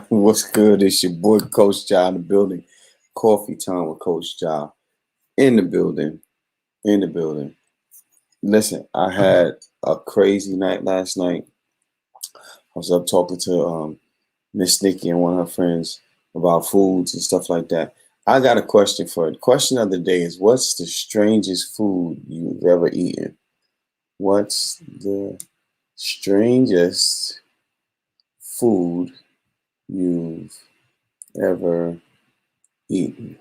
What's good? It's your boy Coach Jah in the building. Coffee time with Coach Jah in the building. In the building. Listen, I had a crazy night last night. I was up talking to Miss Nikki and one of her friends about foods and stuff like that. I got a question for her. The question of the day is, what's the strangest food you've ever eaten? What's the strangest food you've ever eaten?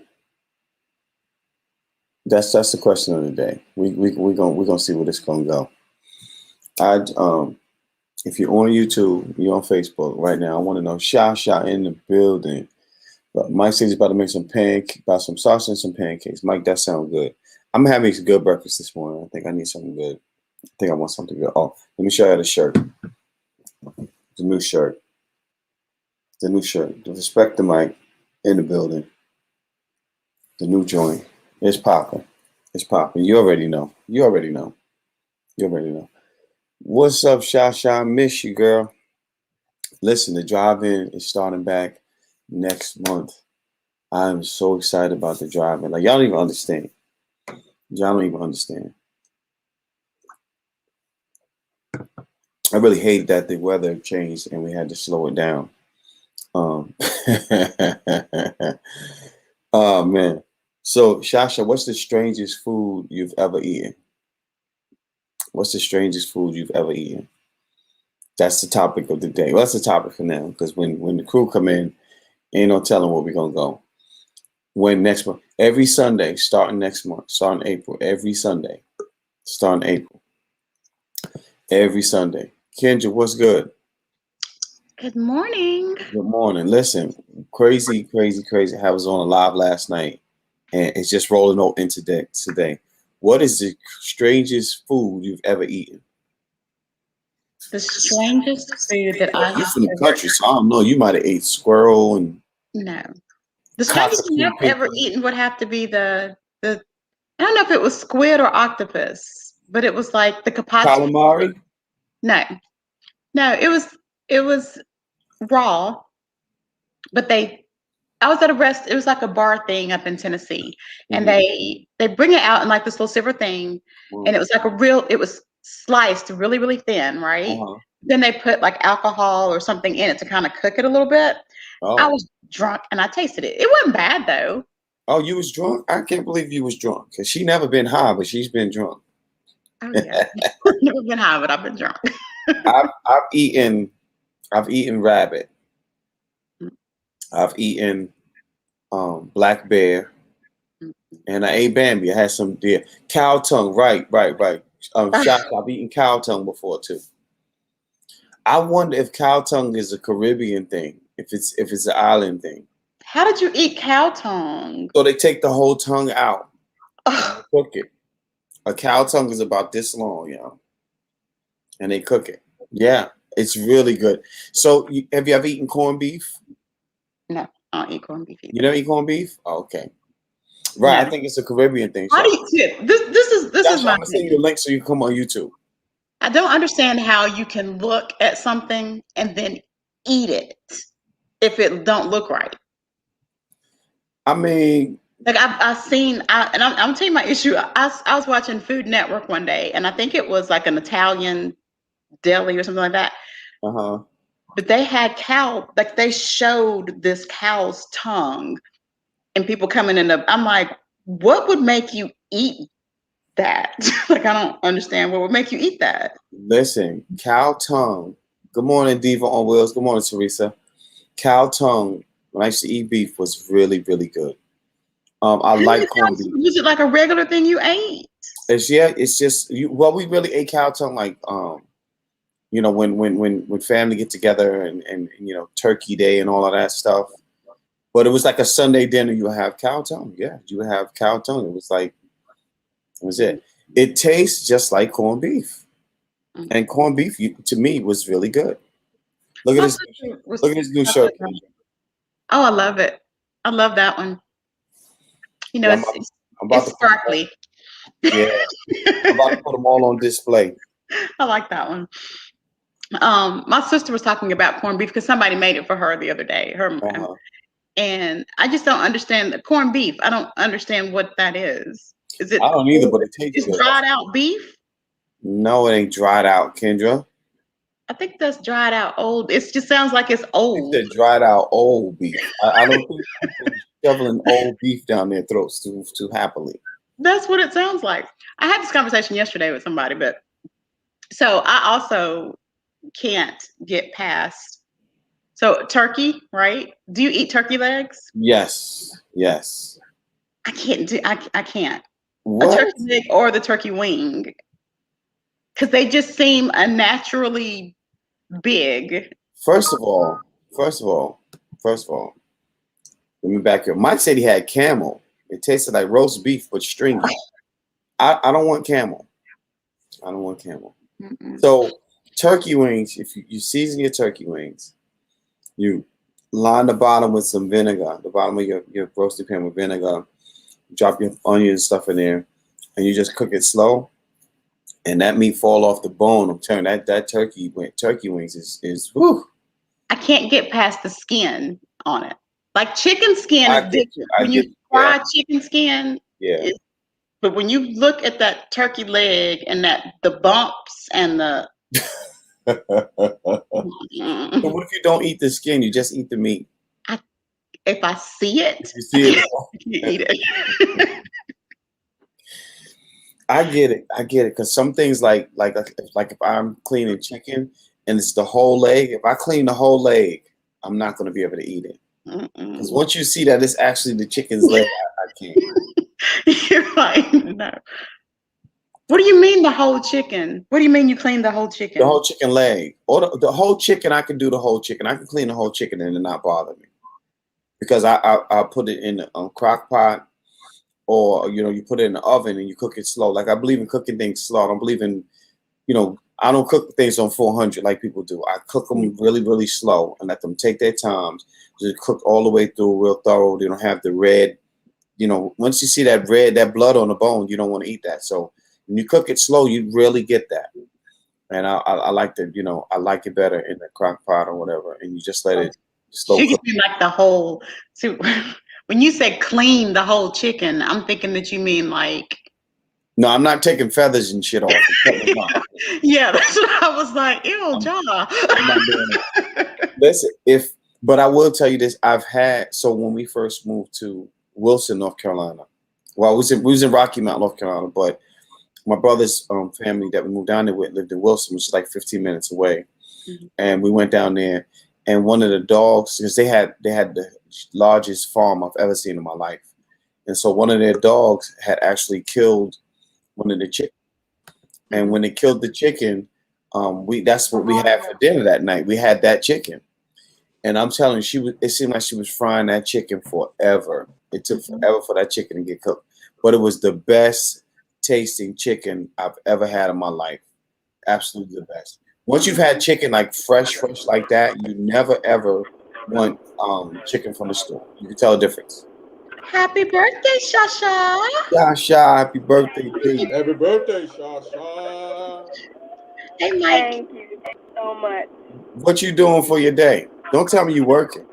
That's the question of the day. We gonna see where this gonna go. I if you're on YouTube, you're on Facebook right now. I want to know Shot in the building. But Mike says he's about to make some about some sausage and some pancakes. Mike, that sounds good. I'm gonna have me some good breakfast this morning. I think I need something good. I think I want something good. Oh, let me show you the shirt. The new shirt. The new shirt. The Respect the Mike in the building. The new joint. It's popping. It's popping. You already know. You already know. You already know. What's up, Shasha? Miss you, girl. Listen, the drive-in is starting back next month. I'm so excited about the drive-in. Like, y'all don't even understand. Y'all don't even understand. I really hate that the weather changed and we had to slow it down. Oh, man. So, Shasha, what's the strangest food you've ever eaten? What's the strangest food you've ever eaten? That's the topic of the day. Well, that's the topic for now, because when the crew come in, ain't no telling where we're gonna go. When next month, every Sunday, starting next month, starting April, every Sunday, starting April, every Sunday. Kendra, what's good? Good morning. Good morning. Listen, crazy. I was on a live last night, and it's just rolling on into today. What is the strangest food you've ever eaten? The strangest food that I You have from the ever country, so I don't know. You might have ate squirrel and no. The strangest thing cockapoo I've ever pigeon. eaten would have to be the I don't know if it was squid or octopus, but it was like the carpaccio. Calamari? No, no, it was raw, but I was at a it was like a bar thing up in Tennessee, and Mm-hmm. they bring it out in like this little silver thing, and it was like it was sliced really really thin, right? Uh-huh. Then they put like alcohol or something in it to kind of cook it a little bit. I Oh. was drunk and I tasted it. It wasn't bad though. Oh, you was drunk? I can't believe you was drunk. Cause she never been high, but she's been drunk. Oh yeah, never been high, but I've been drunk. I've eaten rabbit. I've eaten black bear, and I ate Bambi. I had some deer. Cow tongue, right. Shots. I've eaten cow tongue before too. I wonder if cow tongue is a Caribbean thing, if it's an island thing. How did you eat cow tongue? So they take the whole tongue out and Oh, they cook it. A cow tongue is about this long, and they cook it. Yeah, it's really good. So, have you ever eaten corned beef? no, I don't eat corned beef You either. never eat corned beef? Oh, okay. Right, I No. think it's a Caribbean thing, How do Shasha. you tip? This is Shasha, my I'm gonna send you a thing. link so you can come on YouTube. I don't understand how you can look at something and then eat it if it don't look right. I mean, Like I've seen, and I'm telling you my issue. I was watching Food Network one day, and I think it was like an Italian deli or something like that. uh-huh. But they had like they showed this cow's tongue, and people coming in. I'm like, what would make you eat that? Like I don't understand what would make you eat that. Listen, cow tongue. Good morning, Diva on Wheels. Good morning, Teresa. Cow tongue, when I used to eat beef, was really, really good. I How like many corned times beef. was it like a regular thing you ate? It's just well, we really ate cow tongue like when family get together and Turkey Day and all of that stuff. But it was like a Sunday dinner. You would have cow tongue. Yeah, you would have cow tongue. It was like it was it. It tastes just like corned beef, and corned beef to me was really good. Look at My this. sister was. Look at this new shirt. Oh, I love it. I love that one. You know, Yeah, I'm about it's to put them all. sparkly. Yeah, I'm about to put them all on display. I like that one. My sister was talking about corned beef because somebody made it for her the other day. Uh-huh. And I just don't understand the corned beef. I don't understand what that is. Is it? I don't either, but it tastes It's good. dried out beef. No, it ain't dried out, Kendra. I think that's dried out old. It just sounds like it's It old. said dried out old beef. I don't think people shoveling old beef down their throats too happily. That's what it sounds like. I had this conversation yesterday with somebody, but so I also can't get past. So turkey, right? Do you eat turkey legs? Yes. I can't do. I can't. What? A turkey leg or the turkey wing, because they just seem unnaturally big. First of all, let me back up. Mike said he had camel. It tasted like roast beef but stringy. I don't want camel. Mm-mm. So turkey wings, if you season your turkey wings, you line the bottom with some vinegar, the bottom of your roasted pan with vinegar, drop your onion and stuff in there, and you just cook it slow. And that meat fall off the bone. I'm telling you, that turkey wings is whew. I can't get past the skin on it. Like chicken skin I is get different. I When get you fry chicken skin, yeah. but when you look at that turkey leg and the bumps and the So what if you don't eat the skin? You just eat the meat. if I see it, You see it? I can't eat it. I get it. Because some things like if I'm cleaning chicken and it's the whole leg, if I clean the whole leg, I'm not going to be able to eat it. Because once you see that it's actually the chicken's leg, I can't. You're like, no. What do you mean the whole chicken? What do you mean you clean the whole chicken? The whole chicken leg. Or the whole chicken, I can do the whole chicken. I can clean the whole chicken and it not bother me. Because I put it in a crock pot, or you put it in the oven and you cook it slow. Like I believe in cooking things slow. I don't believe in, I don't cook things on 400 like people do. I cook them really, really slow and let them take their times. Just cook all the way through real thorough. They don't have the red. Once you see that blood on the bone, you don't want to eat that. So when you cook it slow, you really get that. And I like the, I like it better in the crock pot or whatever. And you just let it slow She cook. can like the whole. See, when you say clean the whole chicken, I'm thinking that you mean like. No, I'm not taking feathers and shit off. Yeah, that's what I was like. Ew, John. I'm not doing it. Listen, but I will tell you this. So when we first moved to Wilson, North Carolina, well, we was in Rocky Mount, North Carolina, but my brother's family that we moved down there with lived in Wilson, which is like 15 minutes away. Mm-hmm. And we went down there, and one of the dogs, because they had the largest farm I've ever seen in my life. And so one of their dogs had actually killed one of the chickens. And when they killed the chicken, that's what we had for dinner that night. We had that chicken. And I'm telling you, it seemed like she was frying that chicken forever. It took forever for that chicken to get cooked. But it was the best tasting chicken I've ever had in my life. Absolutely the best. Once you've had chicken like fresh like that, you never ever want chicken from the store. You can tell the difference. Happy birthday, Shasha. Shasha, happy birthday to you. Happy birthday, Shasha. Hey, Mike. Thank you so much. What you doing for your day? Don't tell me you working.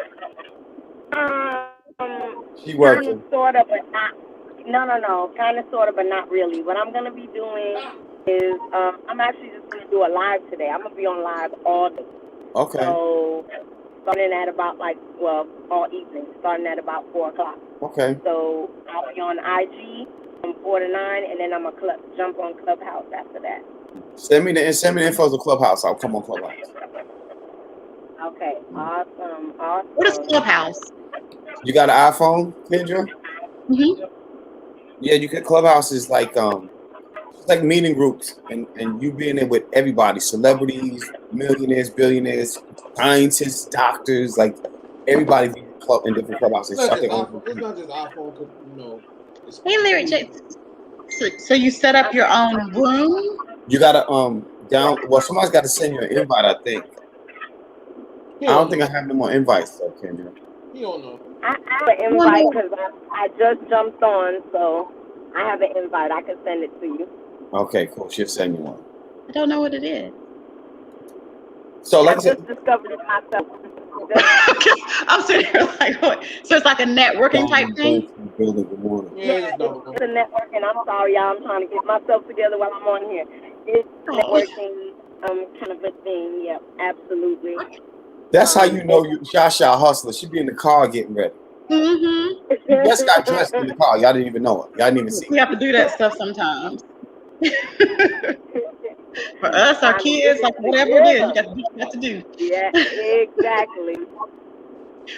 She working. Kind of, sort of, but not. No. Kind of, sort of, but not really. What I'm gonna be doing is I'm actually just gonna do a live today. I'm gonna be on live all day. Okay. So starting at about all evening, starting at about 4:00. Okay. So I'll be on IG from 4 to 9, and then I'm gonna jump on Clubhouse after that. Send me the info to Clubhouse. I'll come on Clubhouse. Okay. Awesome. What is Clubhouse? You got an iPhone, Kendra? Mm-hmm. Yeah, you can. Clubhouse is like it's like meeting groups, and you being there with everybody, celebrities, millionaires, billionaires, scientists, doctors, like everybody be in different clubhouses. It's not just iPhone, Hey, Larry J. So you set up your own room? You gotta somebody's got to send you an invite, I think. I don't think I have no more invites though, Kendra. You don't know. I have an invite because I just jumped on, so I have an invite. I can send it to you. Okay, cool. She'll send you one. I don't know what it is. So like I I said, just discovered it myself. Okay, I'm sitting here like, what? So it's like a networking type thing. building good morning. Yeah, Yeah, it's number it's a networking. I'm sorry, y'all. I'm trying to get myself together while I'm on here. It's networking kind of a thing. Yeah, absolutely. That's how you know you Sha hustler. She be in the car getting ready. Mm-hmm. You just got dressed in the car. Y'all didn't even know it. Y'all didn't even see We it. have to do that stuff sometimes. For us, our kids, like whatever it is, you got to do what you have to do. Yeah, exactly.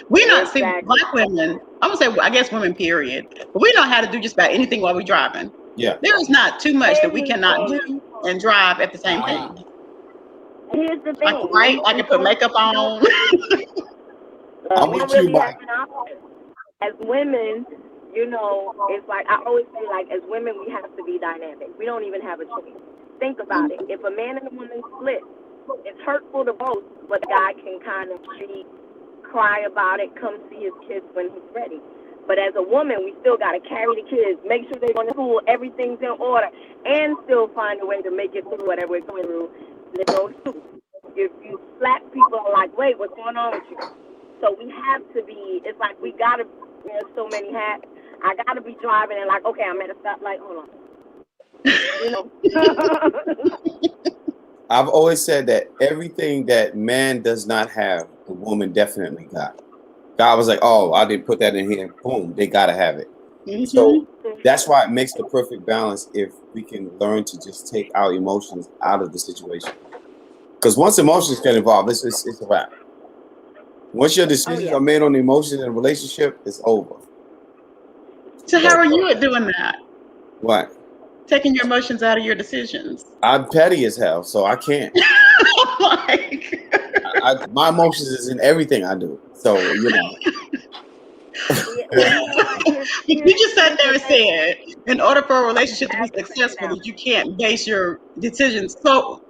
We not see black women. I'm gonna say, I guess women, period. But we know how to do just about anything while we're driving. Yeah. There is not too much that we cannot do and drive at the same time. Here's the I thing. can write. I can put makeup on. I'm with you, Mike. As women, you know, it's like I always say, like as women, we have to be dynamic. We don't even have a choice. Think about it. If a man and a woman split, it's hurtful to both, but the guy can kind of cry about it, come see his kids when he's ready. But as a woman, we still got to carry the kids, make sure they're going to school, everything's in order, and still find a way to make it through whatever we're going through. If you slap people, are like, wait, what's going on with you? So we have to be, it's like we got to, there's so many hats. I got to be driving and like, okay, I'm at a stoplight, hold on. You know? I've always said that everything that man does not have, the woman definitely got. God was like, oh, I didn't put that in here. Boom, they got to have it. Mm-hmm. So that's why it makes the perfect balance if we can learn to just take our emotions out of the situation. Because once emotions get involved, it's a wrap. Once your decisions are made on the emotions in a relationship, it's over. So how are you at doing that? What? Taking your emotions out of your decisions. I'm petty as hell, so I can't. My emotions is in everything I do. So, you know. You just sat there and said, in order for a relationship to be successful, you can't base your decisions. So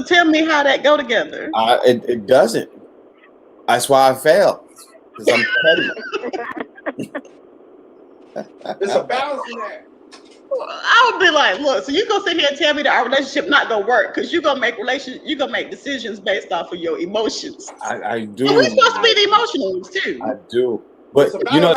tell me how that go together. It doesn't. That's why I fail. Because I'm petty. It's a balance in that. I would be like, look, so you gonna sit here and tell me that our relationship not gonna work because you're gonna make decisions based off of your emotions. I do. So we're supposed to be the emotional ones too. I do. But you know,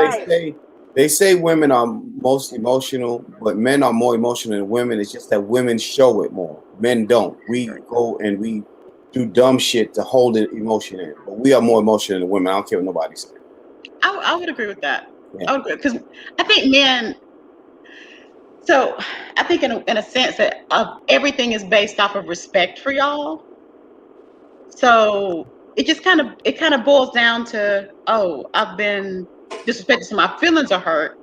they say women are most emotional, but men are more emotional than women. It's just that women show it more. Men don't. We go and we do dumb shit to hold the emotion in. But we are more emotional than women. I don't care what nobody says. I would agree with that. Yeah. I would agree because I think men. So I think in a sense that everything is based off of respect for y'all. So it just kind of boils down to, oh, I've been disrespected, so my feelings are hurt.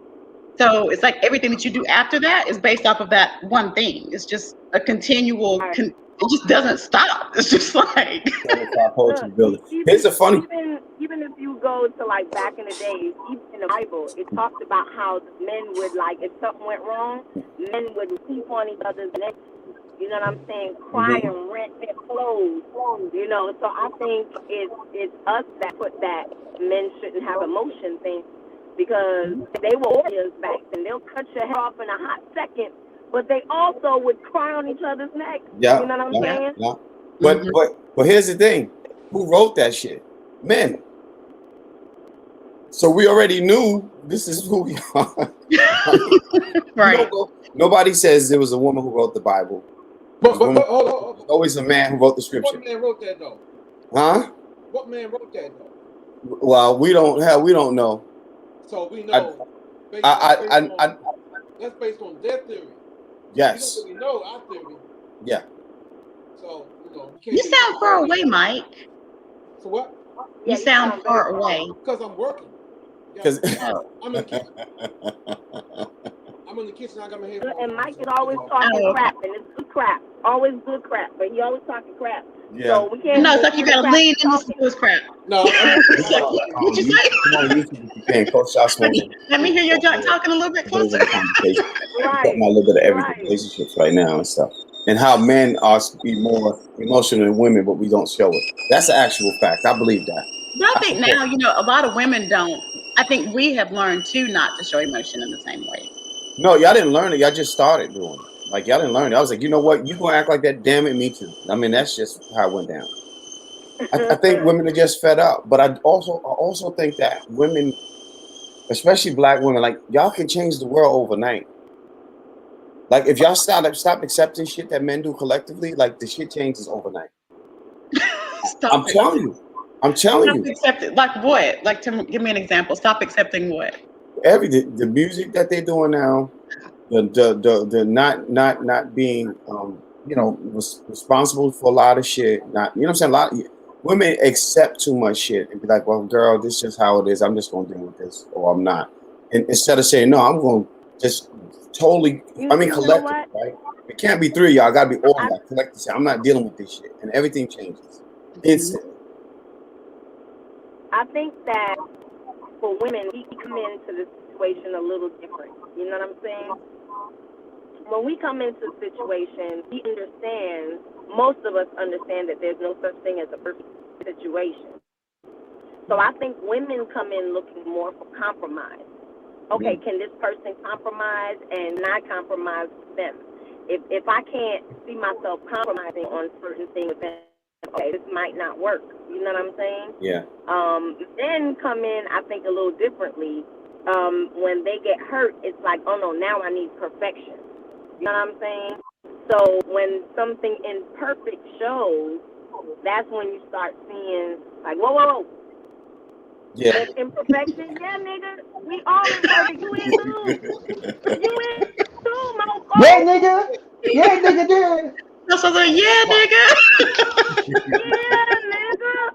So it's like everything that you do after that is based off of that one thing. It's just a continual. It just doesn't stop. It's just like. Here's a funny. Even if you go to like back in the days, even in the Bible, it talks about how men would like if something went wrong, men would keep on each other's necks. You know what I'm saying? Cry and rent their clothes. You know, so I think it's us that put that men shouldn't have emotion thing because they were warriors back then. They'll cut your head off in a hot second, but they also would cry on each other's necks. Yeah, you know what I'm saying? Yeah. But here's the thing: who wrote that shit? Men. So we already knew this is who we are. Right. Nobody says there was a woman who wrote the Bible. But hold on. There's always a man who wrote the scripture. What man wrote that though? Huh? What man wrote that though? Well, we don't know. So we know. That's based on their theory. Yes. We don't really know our theory. Yeah. So you sound far away, Mike. So what? You sound far away. Because I'm working. Because I'm in the kitchen. I'm in the kitchen. I got my headphones. And Mike is always talking crap, and it's good crap. Always good crap, but he always talking crap. Yeah. So we can't. No, it's like you gotta lean into his crap. No. What you say? Come on YouTube if you can. CoachJahSmalls. Let me hear your joint talking a little bit closer. Talking a little bit of everyday relationships right now and stuff, and how men are be more emotional than women, but we don't show it. That's an actual fact. I believe that. But I think now, a lot of women don't. I think we have learned too not to show emotion in the same way. No, y'all didn't learn it. Y'all just started doing it. Like y'all didn't learn it. I was like, you know what? You gonna act like that? Damn it, me too. I mean, that's just how it went down. I think women are just fed up. But I also think that women, especially black women, like y'all can change the world overnight. Like if y'all stop accepting shit that men do collectively, like the shit changes overnight. I'm telling you. Stop accepting, like what? Like, give me an example. Stop accepting what? Everything, the music that they're doing now, the not being responsible for a lot of shit. Not, you know what I'm saying? A lot of women accept too much shit and be like, well, girl, this is just how it is. I'm just gonna deal with this, or I'm not. And instead of saying no, I'm gonna just totally. I mean, collective, right? It can't be three of y'all. Gotta be all of y'all. Collective. Say, I'm not dealing with this shit, and everything changes instantly. I think that for women, we come into the situation a little different. You know what I'm saying? When we come into a situation, we understand, most of us understand that there's no such thing as a perfect situation. So I think women come in looking more for compromise. Okay, can this person compromise and not compromise with them? If I can't see myself compromising on certain things with them, okay, this might not work. You know what I'm saying? Yeah. Men come in, I think, a little differently. When they get hurt, it's like, oh no, now I need perfection. You know what I'm saying? So when something imperfect shows, that's when you start seeing, like, whoa. Yeah. There's imperfection, yeah, nigga. We all imperfect. You in too. You in too, motherfucker. Yeah, nigga. Yeah, nigga. Yeah. That's what I'm yeah, nigga. Yeah, nigga.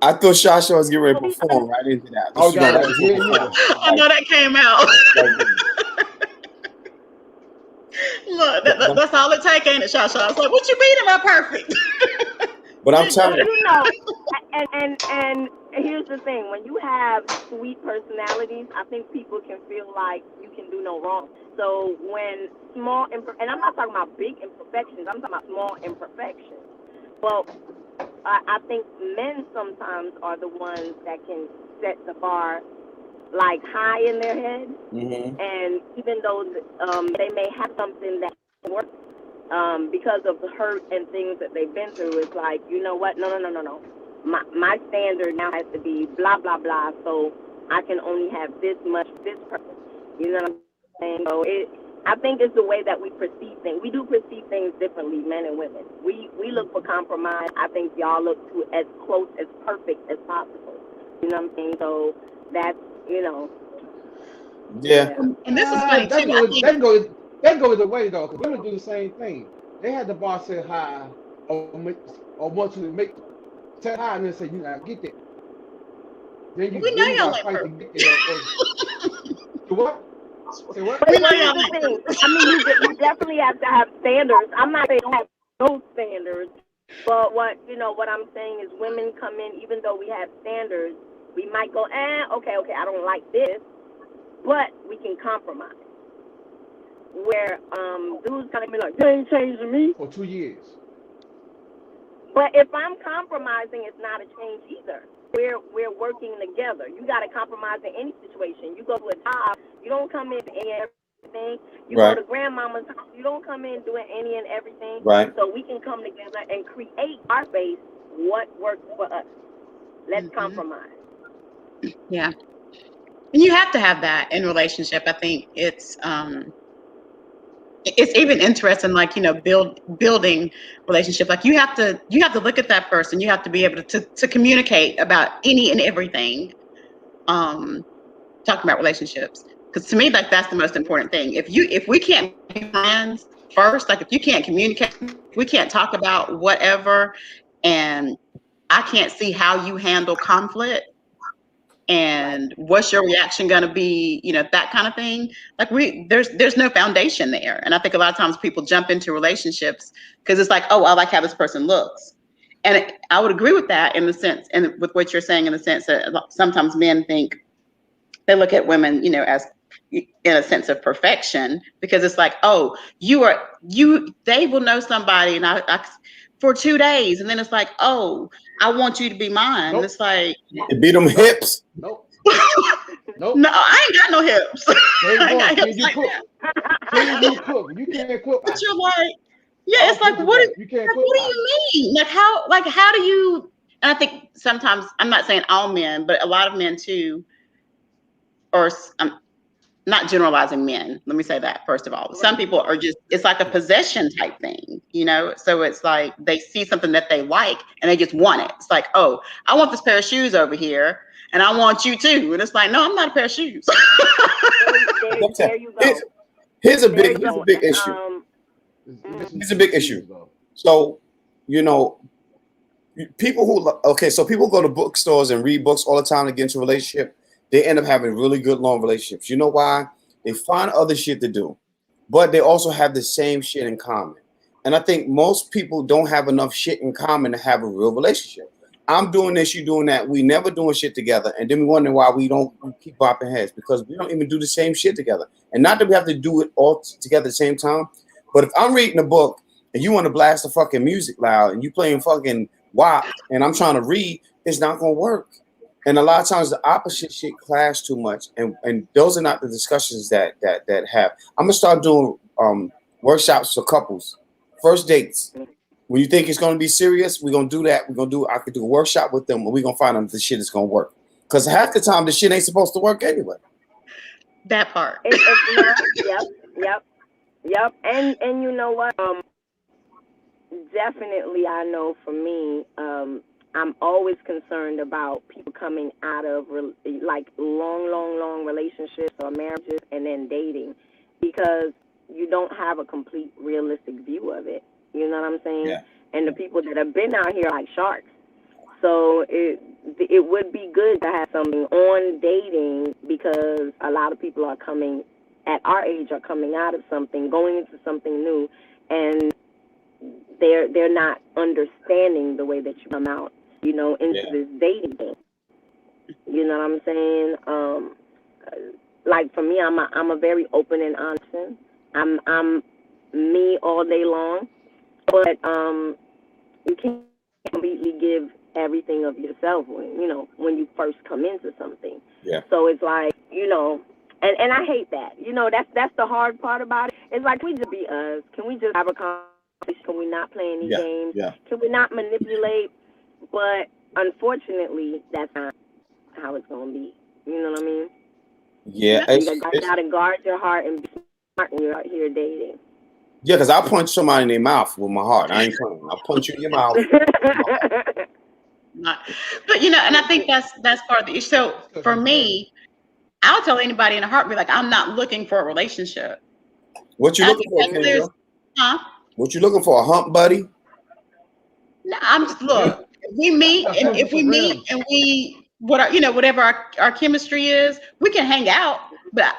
I thought Shasha was getting ready to perform right into that. Oh, God. Yeah. I know that came out. Look, that's all it takes, ain't it, Shasha? I was like, what you mean am I perfect? But I'm telling you. You know, and here's the thing. When you have sweet personalities, I think people can feel like you can do no wrong. So when small, and I'm not talking about big imperfections, I'm talking about small imperfections. Well, I think men sometimes are the ones that can set the bar like high in their head, and even though they may have something that works because of the hurt and things that they've been through, it's like, you know what? No. My standard now has to be blah blah blah. So I can only have this much this person. You know what I'm saying? So I think it's the way that we perceive things. We do perceive things differently, men and women. We look for compromise. I think y'all look to as close as perfect as possible. You know what I'm saying? So that's, you know. Yeah. And this is funny too. That goes away though, because women do the same thing. They had the bar set high, or want you to make set high, and then say, you know, get there. Then you got to fight to get there. What? Say what? But here's the thing. I mean, you definitely have to have standards. I'm not saying don't have no standards, but what I'm saying is women come in, even though we have standards, we might go, okay, I don't like this, but we can compromise. Where dudes kind of be like, you ain't changing me for 2 years. But if I'm compromising, it's not a change either. We're working together. You got to compromise in any situation. You go to a job, you don't come in any and everything. You go to grandmama's house, you don't come in doing any and everything. Right. So we can come together and create our space. What works for us? Let's compromise. Yeah. And you have to have that in relationship. I think it's even interesting, like, building relationship. Like you have to look at that person. You have to be able to communicate about any and everything. Talking about relationships, because to me, like, that's the most important thing. If we can't be friends first, like if you can't communicate, we can't talk about whatever, and I can't see how you handle conflict. And what's your reaction going to be? That kind of thing. Like there's no foundation there. And I think a lot of times people jump into relationships because it's like, oh, I like how this person looks. And I would agree with that in the sense, and with what you're saying, in the sense that sometimes men think they look at women, as in a sense of perfection, because it's like, oh, they will know somebody and I for 2 days, and then it's like, oh, I want you to be mine. Nope. It's like, you beat them hips. Nope. No, I ain't got no hips. Can you cook? You can't cook. But you're like, Yeah, it's like, what You can't do put. you mean? How do you? And I think sometimes, I'm not saying all men, but a lot of men too, or I'm not generalizing men. Let me say that first of all. Some people are just, it's like a possession type thing, you know? So it's like they see something that they like and they just want it. It's like, oh, I want this pair of shoes over here and I want you too. And it's like, no, I'm not a pair of shoes. There you go. Here's a big issue. It's Here's a big issue. So, you know, people who go to bookstores and read books all the time to get into a relationship, they end up having really good long relationships. You know why? They find other shit to do, but they also have the same shit in common. And I think most people don't have enough shit in common to have a real relationship. I'm doing this, you doing that. We never doing shit together, and then we wonder why we keep bopping heads, because we don't even do the same shit together. And not that we have to do it all together at the same time, but if I'm reading a book and you want to blast the fucking music loud and you playing fucking WAP and I'm trying to read, it's not gonna work. And a lot of times the opposite shit clash too much, and those are not the discussions that have. I'm gonna start doing workshops for couples, first dates. When you think it's gonna be serious, we're gonna do that. I could do a workshop with them, and we're gonna find out if the shit is gonna work. Because half the time the shit ain't supposed to work anyway. That part. It's not. Yep. And you know what? Definitely, I know for me, I'm always concerned about people coming out of like long relationships or marriages and then dating, because you don't have a complete realistic view of it. You know what I'm saying? Yeah. And the people that have been out here are like sharks. So it would be good to have something on dating, because a lot of people are coming at our age, are coming out of something, going into something new, and they're not understanding the way that you come out, you know, into this dating thing. You know what I'm saying? Like for me, I'm a very open and honest person. I'm me all day long, but you can't completely give everything of yourself when you first come into something. Yeah. So it's like, and I hate that. That's the hard part about it. It's like, can we just be us? Can we just have a conversation? Can we not play any games? Yeah. Can we not manipulate? But unfortunately, that's not how it's gonna be. You know what I mean? Yeah. You gotta guard your heart and be smart when you're out here dating. Yeah, because I'll punch somebody in their mouth with my heart. I ain't playing. I'll punch you in your mouth. But and I think that's part of the issue. So for me, I'll tell anybody in a heartbeat, like, I'm not looking for a relationship. What you looking for, Kendra? Huh? What you looking for? A hump buddy? No, I'm just if we meet and we whatever our chemistry is, we can hang out. But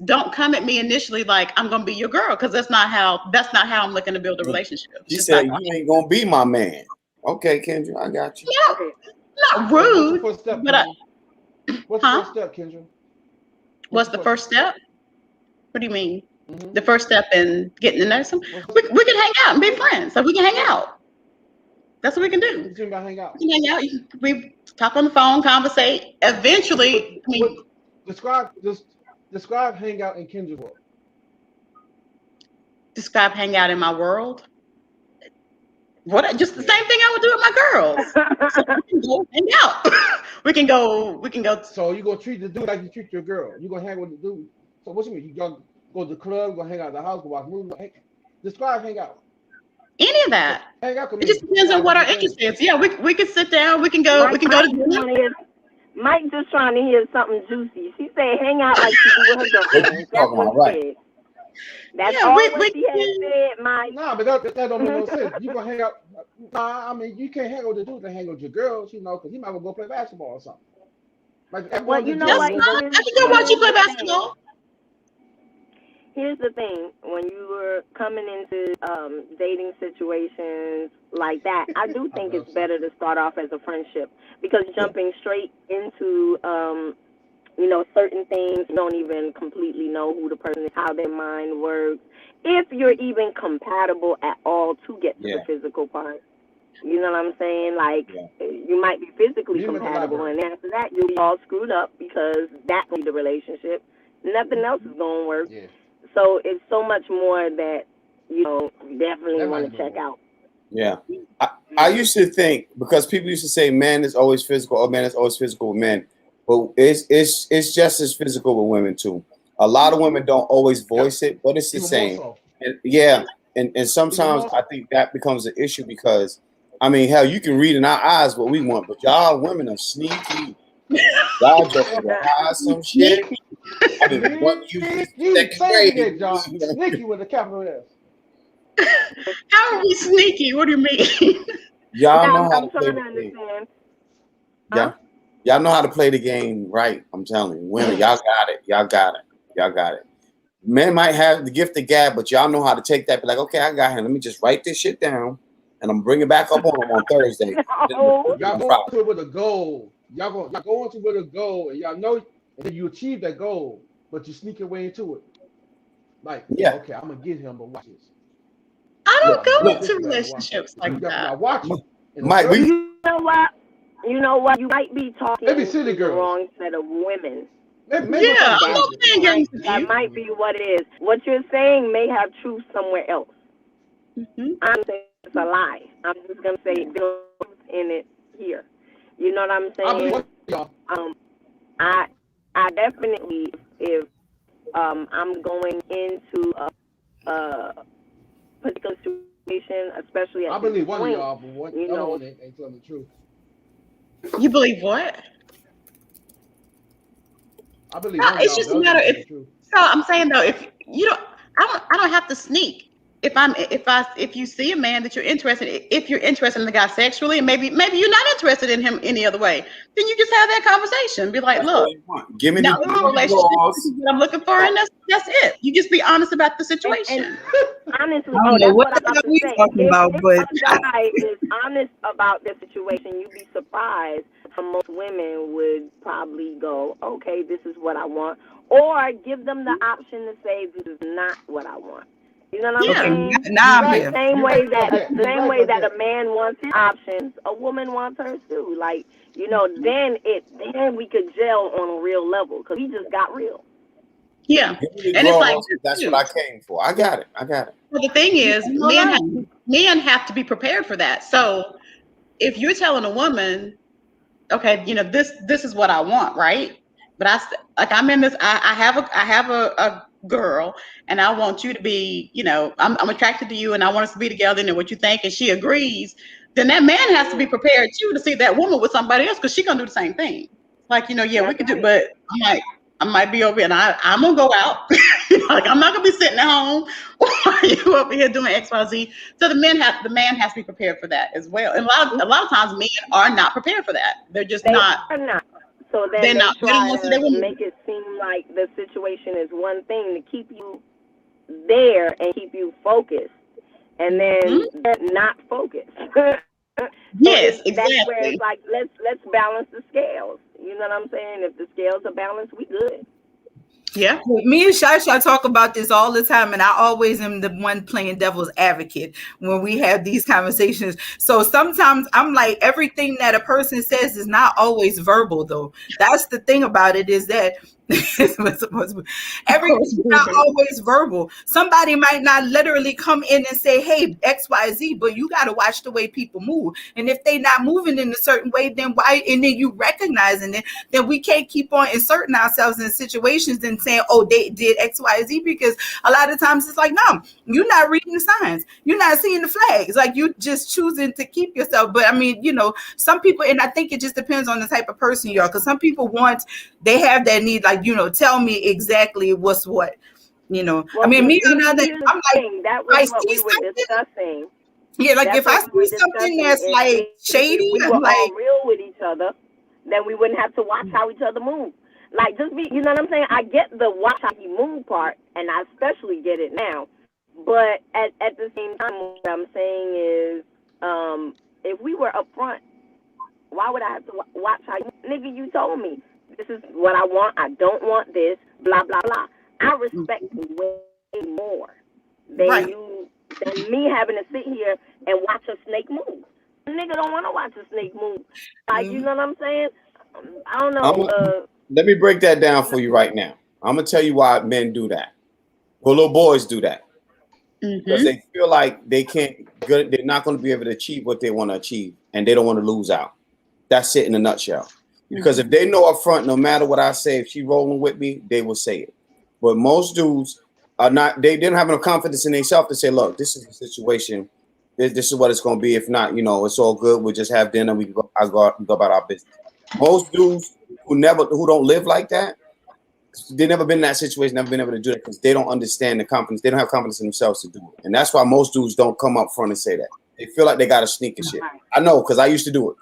don't come at me initially like I'm gonna be your girl, because that's not how I'm looking to build a relationship. She said you ain't gonna be my man. Okay, Kendra, I got you. Yeah, not rude. What's the first step, but what's the first step, Kendra? What's the first step? What do you mean? Mm-hmm. The first step in getting to know someone? We can hang out and be friends. So we can hang out. That's what we can do. What do you mean by hang out? We can hang out. We talk on the phone, conversate. Eventually, describe hang out in Kendra's world. Describe hang out in my world. Just the same thing I would do with my girls. So we can go hang out. we can go. So you gonna treat the dude like you treat your girl. You gonna hang with the dude. So what you mean? You gonna go to the club, go hang out at the house, go watch movies. Describe hang out. Any of that. Hang out. It just depends on what our interest is. Yeah, we can sit down. We can go. We can go to dinner. Mike just trying to hear something juicy. She said, "Hang out like she do with her girlfriend." That's what she said. That's all what she has said, Mike. No, but that don't make no sense. You gonna hang out? I mean, you can't hang out with the dude and hang out with your girls, because he might go play basketball or something. Well, you know what? I can go watch you play basketball. Here's the thing: when you were coming into dating situations like that, I do think it's better to start off as a friendship, because jumping straight into certain things, you don't even completely know who the person is, how their mind works, if you're even compatible at all to get to the physical part. You know what I'm saying? Like, you might be physically compatible, and after that, you'll be all screwed up, because that will be the relationship. Nothing else is going to work. Yeah. So it's so much more that you know, definitely want to check out. Yeah. I used to think, because people used to say man is always physical, or man is always physical with men, but it's just as physical with women too. A lot of women don't always voice it, but it's the Even same. more so. And yeah, and sometimes I think that becomes an issue because I mean, hell, you can read in our eyes what we want, but y'all women are sneaky. Y'all jokers will hide some shit. I mean, what you You second say it grade? again, John. Sneaky with a capital S. How are we sneaky? What do you mean? Y'all know how I'm to play trying to the game. understand. Yeah. Y'all know how to play the game right. I'm telling you. Women, y'all got it. Y'all got it. Y'all got it. Men might have the gift of gab, but y'all know how to take that. Be like, okay, I got him. Let me just write this shit down, and I'm bringing it back up on him on Thursday. No. Y'all go into it with a goal. Y'all go into it with a goal, and y'all know, and then you achieve that goal, but you sneak your way into it. Like, Yeah. okay, I'm gonna get him, but watch this. I don't go look, into relationships like that. Now watch it. Mike, we. You know what? You know what? You might be talking Maybe to city the girls. wrong set of women. Maybe Yeah, I'm not playing games with That you. might be what it is. What you're saying may have truth somewhere else. Mm-hmm. I'm saying it's a lie. I'm just gonna say there's truth in it here. You know what I'm saying? I definitely, if I'm going into a particular situation, especially at I believe this one point, of y'all, but one, you the other know, one ain't telling the truth. You believe what? I believe one of It's y'all, just the a other matter one telling if. the truth. So I'm saying though, if you don't, I don't have to sneak. If you see a man that you're interested in, if you're interested in the guy sexually, and maybe you're not interested in him any other way, then you just have that conversation. Be like, That's look, all you want. Give me now the this relationship, this is what I'm looking for, and that's it. You just be honest about the situation. And honestly, I don't know that's what what the I'm hell about to we say. talking about, If but a guy is honest about the situation, you'd be surprised how most women would probably go, okay, this is what I want, or give them the option to say, this is not what I want. You know what I'm okay, saying? now I'm right. here. The same way that that. a man wants his options, a woman wants hers too. Like, you know, then we could gel on a real level because we just got real. Yeah, Give me the and it's like draws. That's what I came for. I got it. well, the thing is, men have to be prepared for that. So if you're telling a woman, okay, you know this is what I want, right? But I'm in this. I have a girl, and I want you to be, you know, I'm attracted to you, and I want us to be together, and what you think, and she agrees. Then that man has to be prepared too to see that woman with somebody else because she's gonna do the same thing. Like, you know, yeah, we could do, but I might be over here, and I'm gonna go out. Like I'm not gonna be sitting at home while you over here doing X, Y, Z. So the man has to be prepared for that as well. And a lot of times men are not prepared for that. They're just not. They are not. So then They're they not. They don't try want to see their to woman. make it seem like the situation is one thing to keep you there and keep you focused, and then they're not focused. Yes, exactly. That's where it's like let's balance the scales. You know what I'm saying? If the scales are balanced, we good. Yeah. Me and Shasha talk about this all the time, and I always am the one playing devil's advocate when we have these conversations. So sometimes I'm like, everything that a person says is not always verbal, though. That's the thing about it, is that everything's not always verbal. Somebody might not literally come in and say, hey, XYZ, but you got to watch the way people move. And if they not moving in a certain way, then why? And then you recognizing it, then we can't keep on inserting ourselves in situations and saying, oh, they did XYZ, because a lot of times it's like, no, you're not reading the signs. You're not seeing the flags. Like, you just choosing to keep yourself. But I mean, you know, some people, and I think it just depends on the type of person you are, because some people they have that need, like, you know, tell me exactly what's what, you know. Well, I mean, me on the other, I'm like, that was what we were discussing. Yeah, like if I see something that's like shady, if we were all real with each other, then we wouldn't have to watch how each other move. Like, just be, you know what I'm saying? I get the watch how you move part, and I especially get it now. But at the same time, what I'm saying is, if we were upfront, why would I have to watch how you, nigga, you told me this is what I want, I don't want this, blah, blah, blah. I respect way more than than me having to sit here and watch a snake move. A nigga don't want to watch a snake move. Like, you know what I'm saying? I don't know. Let me break that down for you right now. I'm going to tell you why men do that. Well, little boys do that. because they feel like they're not going to be able to achieve what they want to achieve, and they don't want to lose out. That's it in a nutshell. Because if they know up front, no matter what I say, if she rolling with me, they will say it. But most dudes are not. They don't have enough confidence in themselves to say, "Look, this is the situation. This is what it's going to be. If not, it's all good. We'll just have dinner. We can go about our business." Most dudes who don't live like that, they've never been in that situation, never been able to do that because they don't understand the confidence. They don't have confidence in themselves to do it, and that's why most dudes don't come up front and say that. They feel like they got to sneak and shit. I know because I used to do it,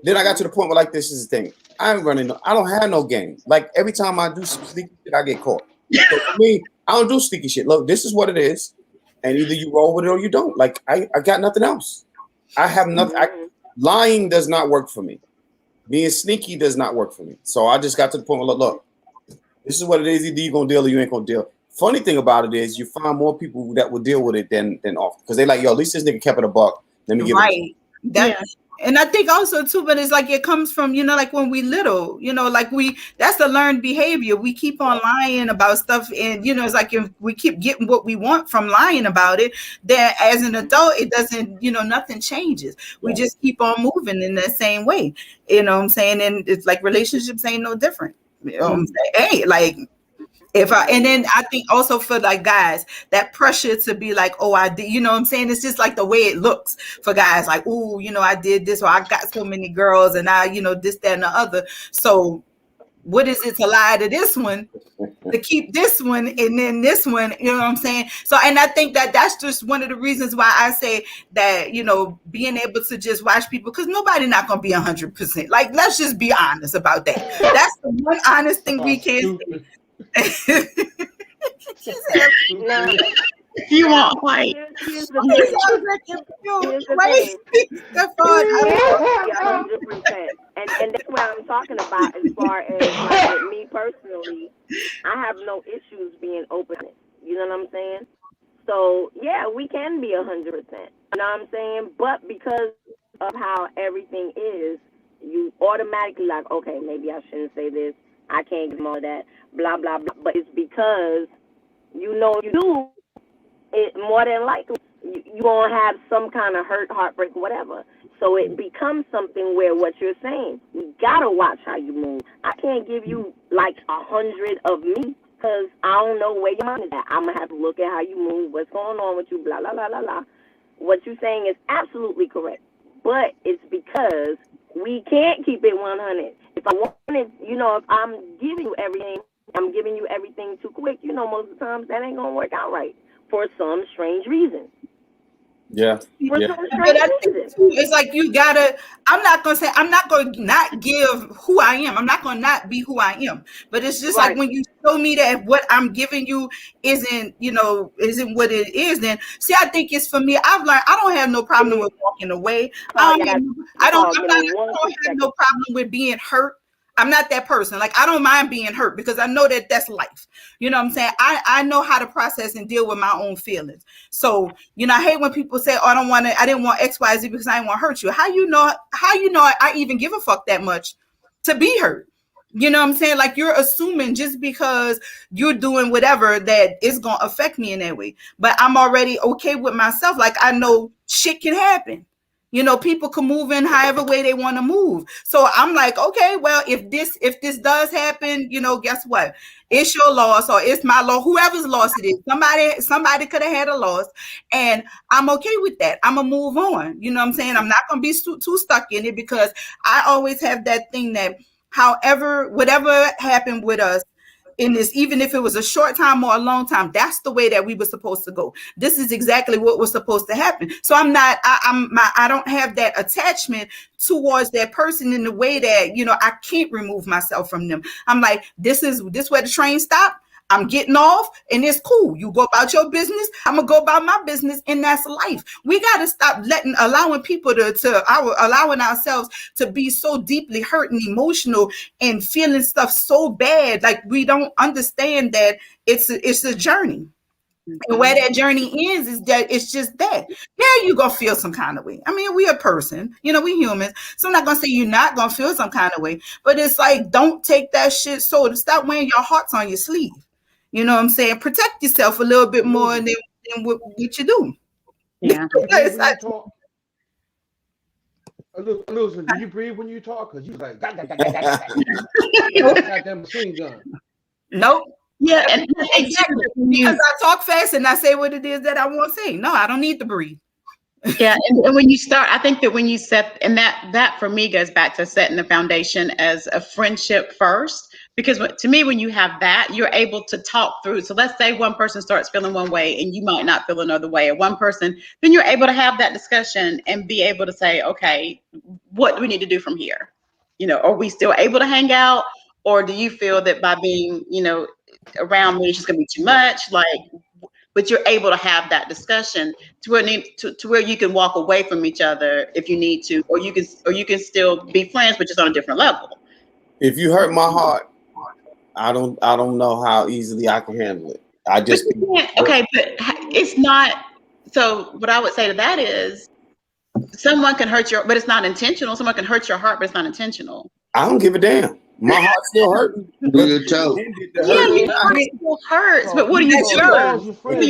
then I got to the point where, like, this is the thing. I don't have no game. Like, every time I do some sneaky shit, I get caught. So for me, I don't do sneaky shit. Look, this is what it is. And either you roll with it or you don't. Like, I got nothing else. I have nothing. Lying does not work for me. Being sneaky does not work for me. So I just got to the point where, look, this is what it is. Either you're going to deal or you ain't going to deal. Funny thing about it is you find more people that will deal with it than off. Because they like, yo, at least this nigga kept it a buck. Let me give it. And I think also too, but it's like it comes from, like when we little, like that's a learned behavior. We keep on lying about stuff, and it's like if we keep getting what we want from lying about it, then as an adult, it doesn't, nothing changes. We just keep on moving in the same way. You know what I'm saying? And it's like relationships ain't no different. You know what I'm saying? Hey, like and then I think also for like guys, that pressure to be like, oh, I did, what I'm saying? It's just like the way it looks for guys, like, oh, I did this, or I got so many girls, and I, this, that, and the other. So what is it to lie to this one, to keep this one, and then this one, you know what I'm saying? So, and I think that's just one of the reasons why I say that, being able to just watch people, because nobody not going to be 100%. Like, let's just be honest about that. That's the one honest thing we can say. She said, no. You want white. Here's the thing. And that's what I'm talking about as far as like, with me personally. I have no issues being open. You know what I'm saying? So, yeah, we can be 100%. You know what I'm saying? But because of how everything is, you automatically like, okay, maybe I shouldn't say this. I can't give them all that, blah, blah, blah. But it's because you do it more than likely. You going to have some kind of hurt, heartbreak, whatever. So it becomes something where what you're saying, you got to watch how you move. I can't give you like 100 of me because I don't know where your mind is at. I'm going to have to look at how you move, what's going on with you, blah, blah, blah, blah, blah. What you're saying is absolutely correct. But it's because we can't keep it 100. If I wanted, if I'm giving you everything too quick, most of the times that ain't gonna work out right for some strange reason. Yeah. But I think too, it's like you gotta. I'm not gonna not give who I am. I'm not gonna not be who I am. But it's just like when you show me that what I'm giving you isn't what it is. Then see, I think it's for me. I've learned I don't have no problem with walking away. I don't have no problem with being hurt. I'm not that person. Like, I don't mind being hurt because I know that that's life. You know what I'm saying? I know how to process and deal with my own feelings. So, I hate when people say, oh, I didn't want X, Y, Z because I didn't want to hurt you. How you know I even give a fuck that much to be hurt? You know what I'm saying? Like, you're assuming just because you're doing whatever that it's going to affect me in that way. But I'm already okay with myself. Like, I know shit can happen. People can move in however way they want to move. So I'm like, okay, well, if this does happen, guess what? It's your loss or it's my loss, whoever's loss it is. Somebody could have had a loss, and I'm okay with that. I'm going to move on. You know what I'm saying? I'm not going to be too stuck in it because I always have that thing that whatever happened with us, in this, even if it was a short time or a long time, that's the way that we were supposed to go. This is exactly what was supposed to happen. So I don't have that attachment towards that person in the way that, I can't remove myself from them. I'm like, this where the train stopped. I'm getting off and it's cool. You go about your business. I'm going to go about my business, and that's life. We got to stop allowing people allowing ourselves to be so deeply hurt and emotional and feeling stuff so bad. Like, we don't understand that it's a journey. And where that journey is that it's just that. Yeah, you're going to feel some kind of way. I mean, we a person, we humans. So I'm not going to say you're not going to feel some kind of way, but it's like, don't take that shit. So stop wearing your hearts on your sleeve. You know what I'm saying? Protect yourself a little bit more than then what you do? Yeah. Do you breathe It's when you like, talk? Listen, do you breathe when you talk? Because you like, got that machine gun. nope. Yeah, and Exactly. Because I talk fast and I say what it is that I want to say. No, I don't need to breathe. yeah, and when you start, I think that when you set, and that for me goes back to setting the foundation as a friendship first, because to me, when you have that, you're able to talk through. So let's say one person starts feeling one way and you might not feel another way, or one person, then you're able to have that discussion and be able to say, okay, what do we need to do from here? Are we still able to hang out, or do you feel that by being, around me, it's just gonna be too much? But you're able to have that discussion to where you can walk away from each other if you need to, or you can still be friends, but just on a different level. If you hurt my heart, I don't know how easily I can handle it. Okay, but it's not. So what I would say to that is, someone can hurt but it's not intentional. Someone can hurt your heart, but it's not intentional. I don't give a damn. My heart's still hurting. Real talk. Yeah, your heart still hurts. But what do you do? What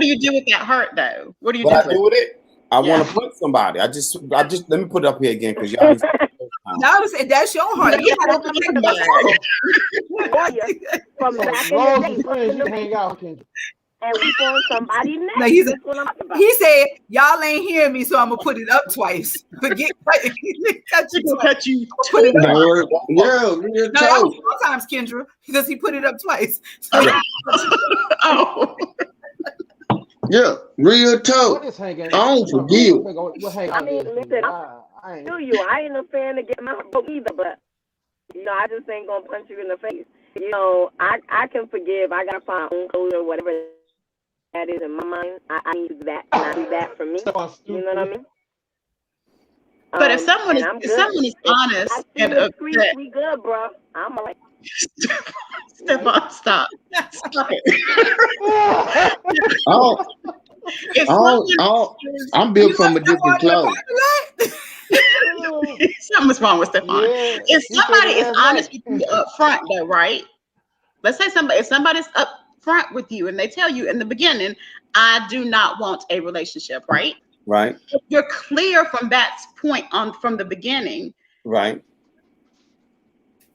do you do with that hurt, though? What do you do? What I do with it? I want to punch somebody. I just let me put it up here again because y'all. No, that's your heart. You gotta protect the From back in the day, you hang out, Kendra. and we on somebody next. No, That's what I'm talking about. he said, "Y'all ain't hearing me, so I'm gonna put it up twice." Forget cut you. Put it up. Real No, that talk. was 4 times, Kendra, because he put it up twice. So Oh. Yeah, real talk. What is hanging? I don't forgive. I mean, listen, I do you. I ain't a fan to get my vote either, but I just ain't gonna punch you in the face. I can forgive. I gotta find own closure, whatever that is in my mind. I need that. And I need that for me. You know what I mean? But if someone is honest and upset, we good, bro. I'm like, Stefan, stop it. I'm built from a different cloth. Something's wrong with Stefan. Yeah, if somebody is honest with you up front, though, right? Let's say if somebody's up front with you and they tell you in the beginning, I do not want a relationship, right? Right. If you're clear from that point on from the beginning. Right.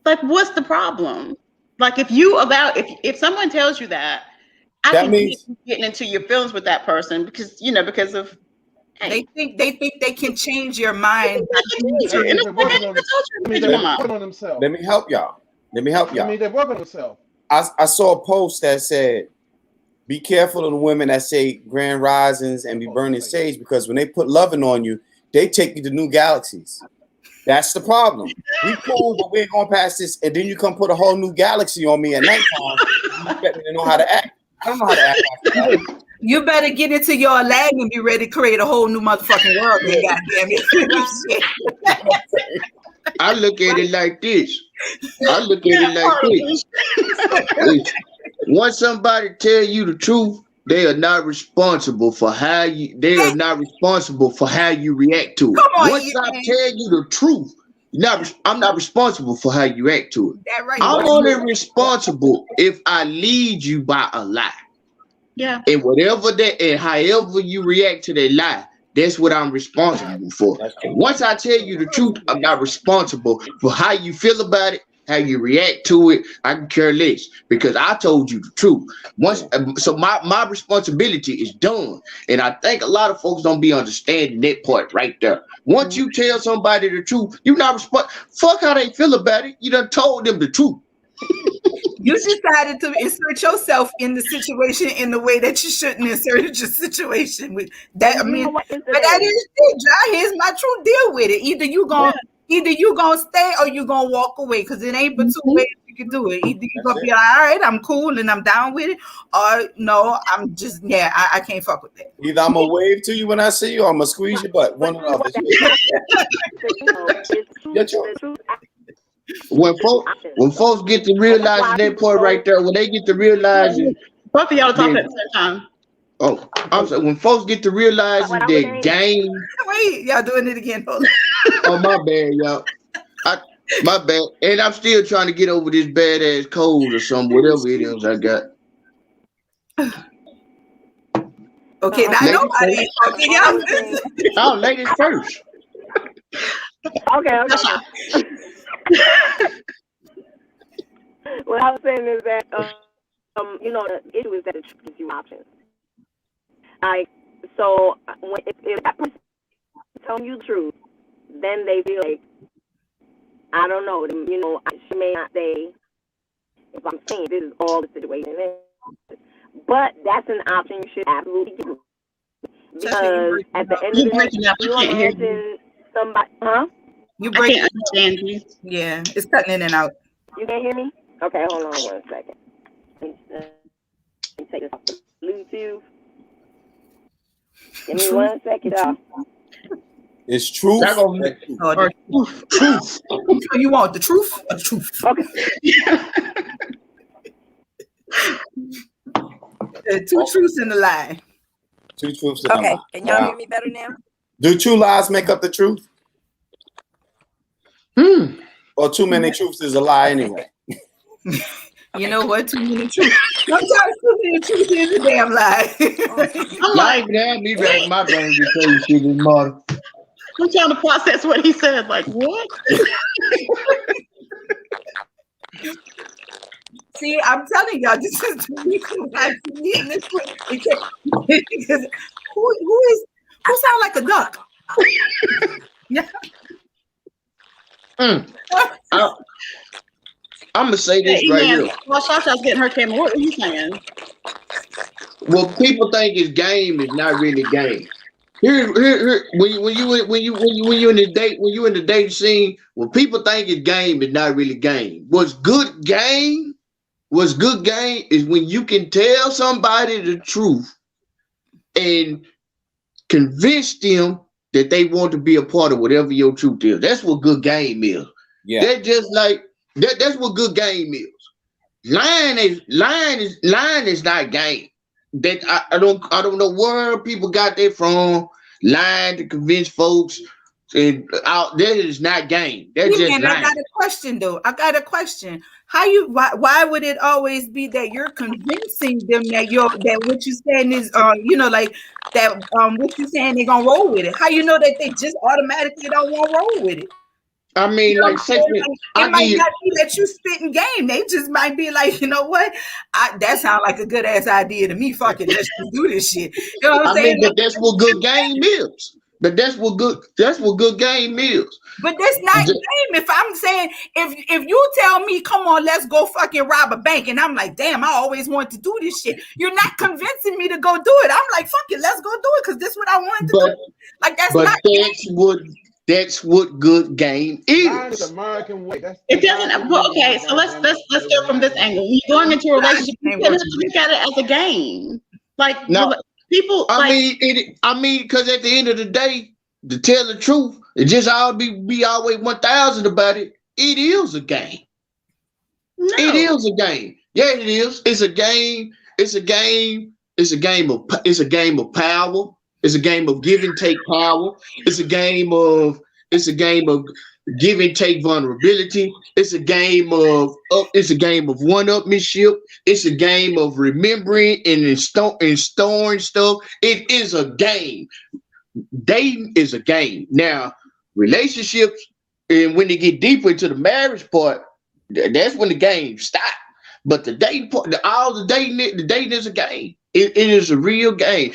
Like, what's the problem? Like, if someone tells you that can means getting into your feelings with that person because of they think they can change your mind. They're working on themselves. Let me help y'all. I mean, they're working on themselves. I saw a post that said, be careful of the women that say grand risings and be burning sage, because when they put loving on you, they take you to new galaxies. That's the problem. We cool, but we ain't going past this, and then you come put a whole new galaxy on me at nighttime. You expect me to know how to act. I don't know how to act after that. You better get into your lag and be ready to create a whole new motherfucking world. Then, goddamn it. I look at it like this. Once somebody tell you the truth, they are not responsible for how you react to it. Once I tell you the truth, I'm not responsible for how you react to it. Right. I'm only responsible if I lead you by a lie. Yeah. And however you react to that lie, that's what I'm responsible for. Once I tell you the truth, I'm not responsible for how you feel about it, how you react to it. I can care less because I told you the truth. So my responsibility is done. And I think a lot of folks don't be understanding that part right there. Once you tell somebody the truth, you're not responsible. Fuck how they feel about it. You done told them the truth. You decided to insert yourself in the situation in the way that you shouldn't insert your situation with that. I mean, but that is it, John. Here's my truth. Deal with it. Either you gonna stay or you gonna walk away, because it ain't but 2 ways you can do it. Either you gonna be like, all right, I'm cool and I'm down with it, or no, I'm just I can't fuck with that. Either I'm gonna wave to you when I see you, or I'm gonna squeeze your butt. One or the other. When folks get to realize that part right there, when they get to realize it, both of y'all are talking at the same time. Oh, I'm sorry. When folks get to realize that game. Wait, y'all doing it again? Hold on. Oh, my bad, y'all. My bad. And I'm still trying to get over this badass cold or something, whatever it is I got. Okay, now Ladies nobody first. fucking y'all. Oh, ladies first. Okay. What I was saying is that, you know, the issue is that it gives you options. Like, so if that person telling you the truth, then they feel like, I don't know, you know, she may not say, if I'm saying this is all the situation is. But that's an option you should absolutely do. Because at the end of the day, you imagine somebody, huh? You I can't understand you. Yeah, it's cutting in and out. You can't hear me? Okay, hold on 1 second. Let me take this off the Bluetooth. Give me 1 second, y'all. It's truth. Or truth. So you want the truth? Or the truth? Okay. Two truths in the lie. Two truths in a lie. Okay, can y'all hear me better now? Do two lies make up the truth? Or too many truths is a lie anyway? You know what? Too many truths. Sometimes too many truths is a damn lie. I'm like, me back my brain to tell you shit is modern. I'm trying to process what he said. Like, what? See, I'm telling y'all, this is the reason why to me in this way. Because who sound like a duck? Yeah. I'm gonna say this right here. Well, Shasha's getting her camera. What are you saying? Well, people think it's game is not really game. Here, when you in the date scene, when people think it's game is not really game. What's good game is when you can tell somebody the truth and convince them that they want to be a part of whatever your truth is. That's what good game is. Yeah. They're just like that's what good game is. Lying is not game. That I don't know where people got that from. Lying to convince folks and out that is not game. That's just lying. I got a question though. Why would it always be that you're convincing them that what you're saying is like that what you're saying they're gonna roll with it? How you know that they just automatically don't want to roll with it? I mean, like, it might not be that you spitting game. They just might be like, you know what? That sounds like a good ass idea to me. Fuck it, let's just do this shit. You know what I'm saying? But that's what good game is. That's what good game is. But that's not game. If I'm saying, if you tell me, come on, let's go fucking rob a bank, and I'm like, damn, I always wanted to do this shit. You're not convincing me to go do it. I'm like, fuck it, let's go do it because this is what I wanted to do. Like that's what good game is. American way. It doesn't. Well, okay, so let's start from this angle. When you're going into a relationship, you can't look at it as a game. Like no, people. I mean, because at the end of the day, to tell the truth, it just all be always 1,000 about it. It is a game. No. It is a game. Yeah, it is. It's a game. It's a game. It's a game of power. It's a game of give and take power. It's a game of give and take vulnerability. It's a game of one-upmanship. It's a game of remembering and storing stuff. It is a game. Dating is a game. Now, relationships, and when they get deeper into the marriage part, that's when the game stops. But the dating part, the dating is a game. It is a real game.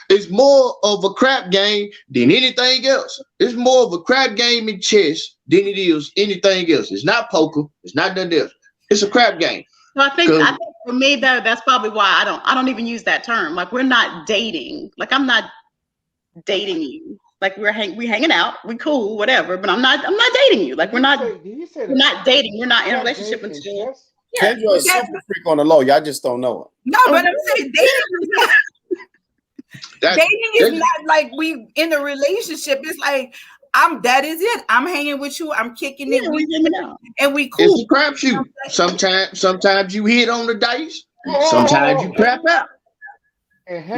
It's more of a crap game than anything else. It's more of a crap game in chess than it is anything else. It's not poker. It's not nothing else. It's a crap game. So I think for me though, that's probably why I don't even use that term. Like we're not dating. Like I'm not dating you. Like we're hanging out. We cool, whatever. But I'm not dating you. Like we're not dating. We're not in a relationship until. Yeah, Kendra is super freak on the low. Y'all just don't know it. No, but I'm saying dating is not like we in a relationship. It's like that is it. I'm hanging with you. I'm kicking it. We and we cool. It's a crapshoot. Sometimes you hit on the dice. Sometimes you crap out.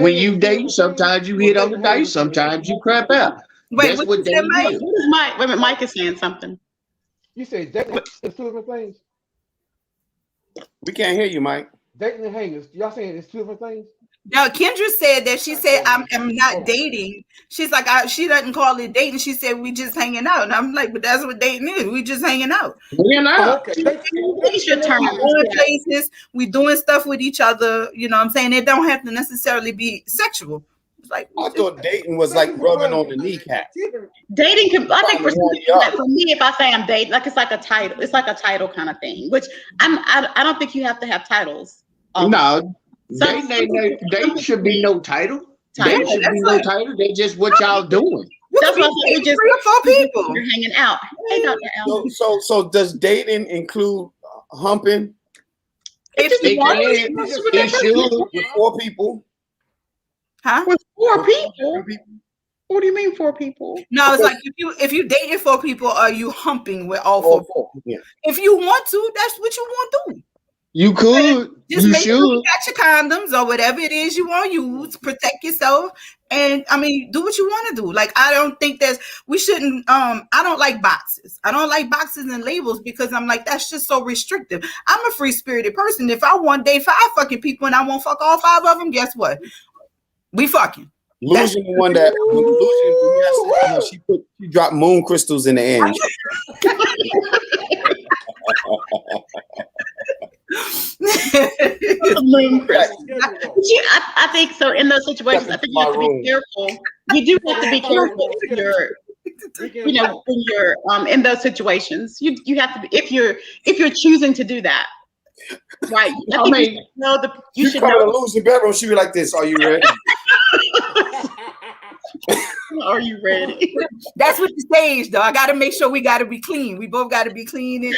When you date, sometimes you hit on the dice. Sometimes you crap out. Wait, that's what dating is. Mike, wait a minute, Mike is saying something. You say dating is two different things. We can't hear you, Mike. Dating and hanging. Y'all saying it's two different things? Now, Kendra said that she said, I'm not dating. She's like, she doesn't call it dating. She said, we just hanging out. And I'm like, but that's what dating is. We just hanging out. Okay. What's your term? We going places. We doing stuff with each other. You know what I'm saying? It don't have to necessarily be sexual. It's like, I thought dating was like rubbing on the kneecap. Dating can, I think for me, if I say I'm dating, like it's like a title. It's like a title kind of thing, which I don't think you have to have titles. No, dating should be no title. Dating should be no title. They're just what y'all doing. That's what we just 3 or 4 people. You're hanging out. Hey, Dr. L. So does dating include humping? It should. With 4 people? Huh? With 4 people? What do you mean 4 people? No, it's like if you dating 4 people, are you humping with all 4 people? Yeah. If you want to, that's what you want to do. You could. Just you make sure you should. got your condoms or whatever it is you want to use. Protect yourself. And I mean, do what you want to do. Like, I don't think we shouldn't, I don't like boxes. I don't like boxes and labels because I'm like, that's just so restrictive. I'm a free spirited person. If I want to date 5 fucking people and I won't fuck all 5 of them, guess what? We fucking. Losing the one that she dropped moon crystals in the air. I think so. In those situations, I think you have to be careful. You do have to be careful when you're in those situations. You have to be if you're choosing to do that. Right. I mean, you should know. Lose the bedroom. She be like this. Are you ready? Are you ready? That's what the stage, though. I got to make sure we got to be clean. We both got to be clean and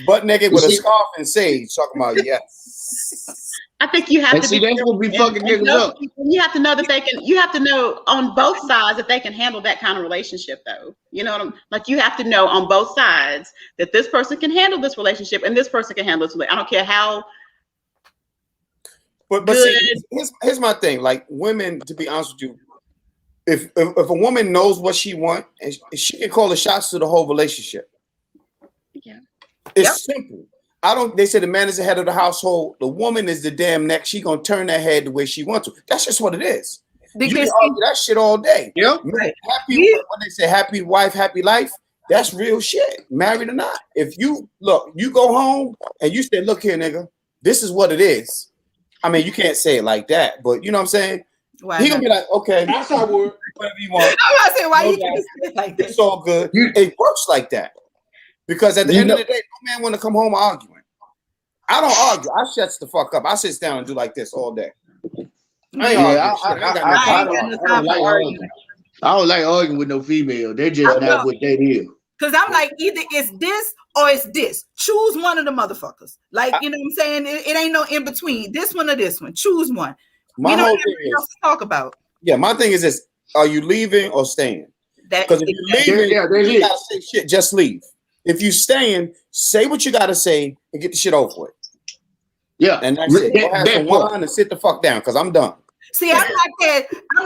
butt naked with a scarf and sage. Talking about yes. I think you have to see. That's what we fucking niggas up. You have to know that they can. You have to know on both sides that they can handle that kind of relationship, though. You know what I'm like. You have to know on both sides that this person can handle this relationship and this person can handle this. I don't care how. But see, here's my thing. Like women, to be honest with you, if a woman knows what she wants, and she can call the shots to the whole relationship. Yeah, it's simple. They say the man is the head of the household. The woman is the damn neck. She gonna turn that head the way she wants to. That's just what it is. You can argue that shit all day. Yeah. When they say happy wife, happy life, that's real shit. Married or not. If you go home and you say, look here, nigga, this is what it is. I mean, you can't say it like that, but you know what I'm saying? He gonna be like, okay, that's how I would. Whatever you want. I'm not saying why you can't say it like that. It's all good. It works like that. Because at the end of the day, no man want to come home arguing. I don't argue. I shuts the fuck up. I sit down and do like this all day. I don't like arguing with no female. They're just not what they is. Because I'm like, either it's this or it's this. Choose one of the motherfuckers. Like, you know what I'm saying? It ain't no in between. This one or this one. Choose one. My whole thing is to talk about. Yeah, my thing is this: are you leaving or staying? Because if you're leaving, you gotta say shit. Just leave. If you staying, say what you gotta say and get the shit over with. Yeah, and that's it. Go have some wine and sit the fuck down because I'm done. See, I'm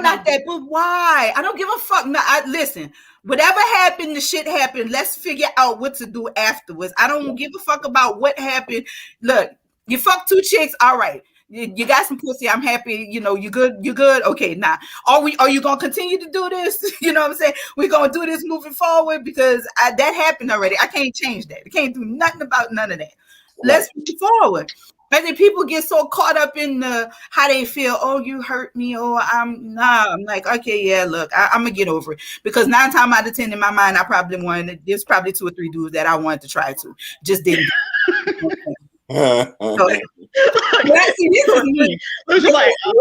not that. But why? I don't give a fuck. No, listen. Whatever happened, the shit happened. Let's figure out what to do afterwards. I don't give a fuck about what happened. Look, you fucked 2 chicks. All right. You got some pussy. I'm happy. You know, you good. You good. Okay. Now, are you going to continue to do this? You know what I'm saying? We're going to do this moving forward because that happened already. I can't change that. I can't do nothing about none of that. Let's move forward. And then people get so caught up in how they feel. Oh, you hurt me. Oh, I'm like, okay, yeah, look, I'm going to get over it. Because 9 times out of 10 in my mind, I probably wanted, there's probably 2 or 3 dudes that I wanted to try to. Just didn't. So, see, this is me. I'm like, how